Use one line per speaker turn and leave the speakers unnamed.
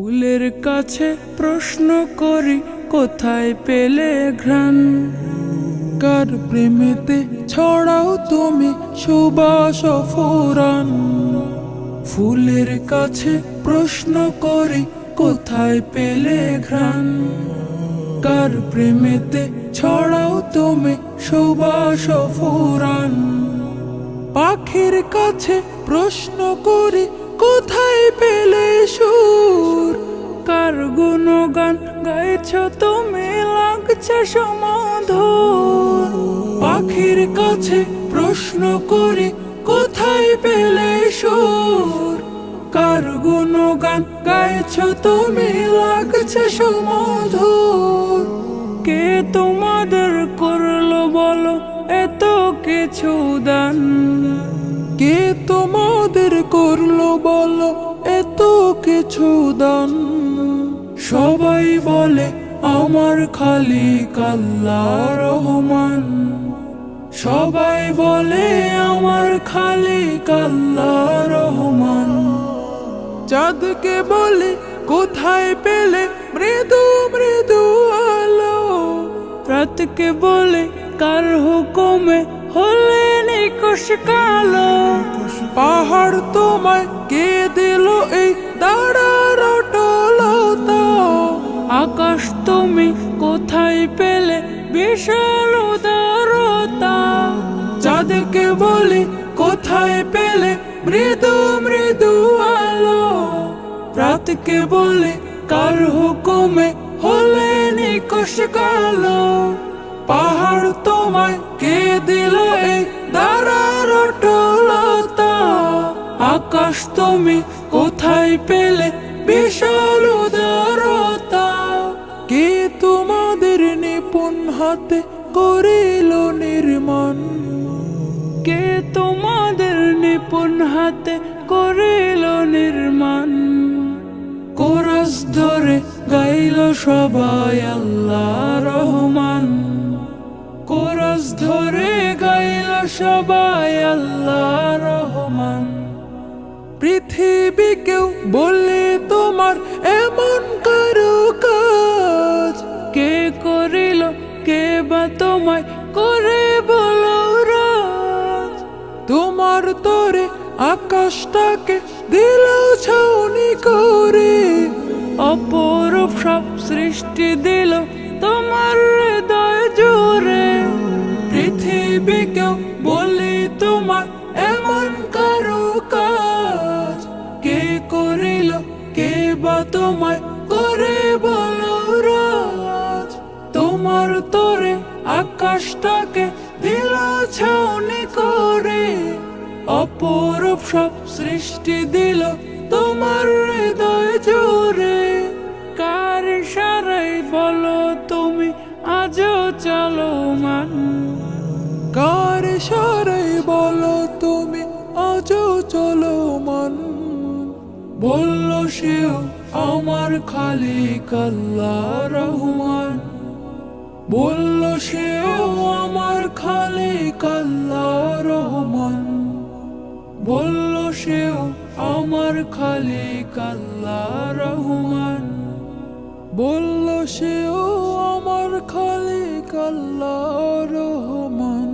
ফুলের কাছে প্রশ্ন করি কোথায় পেলে ঘ্রাণ, কার প্রেমেতে ছড়াও তুমি সুবাস ফুরান। ফুলের কাছে প্রশ্ন করি কোথায় পেলে ঘ্রাণ, কার প্রেমেতে ছড়াও তুমি সুবাস ফুরান। পাখির কাছে প্রশ্ন করি কোথায় পেলে সুর, কার গুণগান গাইছ তুমি লাগছে সমাধুর। পাখির কাছে প্রশ্ন করি কোথায় পেলে সুর, কার গুণগান গাইছ তুমি লাগছে সমাধুর। কে তোমাদের করলো বলো এত কিছু দান, কে তোমাদের করলো বলো এত কিছু দান। সবাই বলে আমার খালিক আল্লাহ রহমান, সবাই বলে আমার খালিক আল্লাহ রহমান। চাঁদকে বলে কোথায় পেলে মৃদু মৃদু আলো, রাতকে বলে কার হুকুমে হলে নিকশ কালো। পাহাড় তোমায় কে দিল এই দাঁড়ার অটলতা, আকাশ তুমি কোথায় পেলে বিশাল উদারতা। চাঁদকে বলে কোথায় পেলে মৃদু মৃদু আলো, রাতকে বলে কার হুকুমে হলে নিকশ কালো। পাহাড় তোমায় কে দিল এই দাঁড়ার অটলতা, আকাশ তুমি কোথায় পেলে বিশাল উদারতা। কে তোমাদের নিপুণ হাতে করিল নির্মাণ, কে তোমাদের নিপুণ হাতে করিল নির্মাণ। কোরাস ধরে গাইল সবাই আল্লাহ রহমান, কোরাস ধরে গাইল সবাই আল্লাহ রহমান। পৃথিবীকেও বলে তোমার এমন কারো কাজ, কে করিল কে বা তোমায় করে বলো রাজ। তোমার তরে আকাশটাকে দিল ছাউনি করে, অপরূপ সব সৃষ্টি দিল তোমার হৃদয় জুড়ে। পৃথিবীকেও বলি তোমার এমন কারো কাজ, কে করিল কে বা তোমায় করে বলো রাজ। তোমার তরে আকাশটাকে দিল ছাউনি করে, অপরূপ সব সৃষ্টি দিল তোমার হৃদয় জুড়ে। কার ইশারায় বলো তুমি আজও চলমান, কার ইশারায় বলো তুমি আজও চলমান। বলল সেও আমার খালিক আল্লাহ রহমান, বলল সেও আমার খালিক আল্লাহ রহমান। বলল সেও আমার খালিক আল্লাহ রহমান, বলল সেও আমার খালিক আল্লাহ রহমান।